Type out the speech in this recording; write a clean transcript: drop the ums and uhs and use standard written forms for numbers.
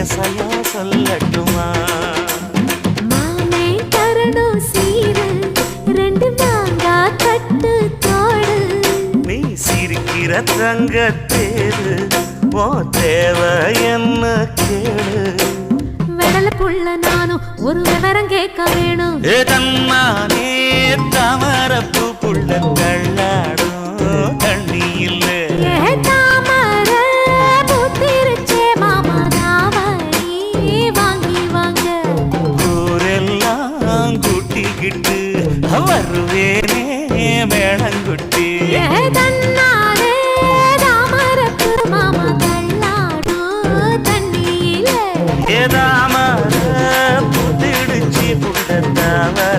வரிசையா சொல்லட்டுமா? மாமே தரணும் சீரு, ரெண்டு மாங்கா கட்டு தோடு. நீ சிரிக்கிற தங்க தேரு, ஓ தேவை என்ன கேளு. வெடல புள்ள நானும் ஒரு விவரம் கேட்க வேணும். ஏ தன்னானே தாமரப்பூ புள்ள தள்ளாடும் தண்ணி இல்ல. ஏ தாமர பூத்திருச்சே மாமா தாவணி வாங்கி வாங்க. ஊரெல்லாம் கூட்டிக்கிட்டு வருவேனே மேளங்குட்டி. ஏ தன்னா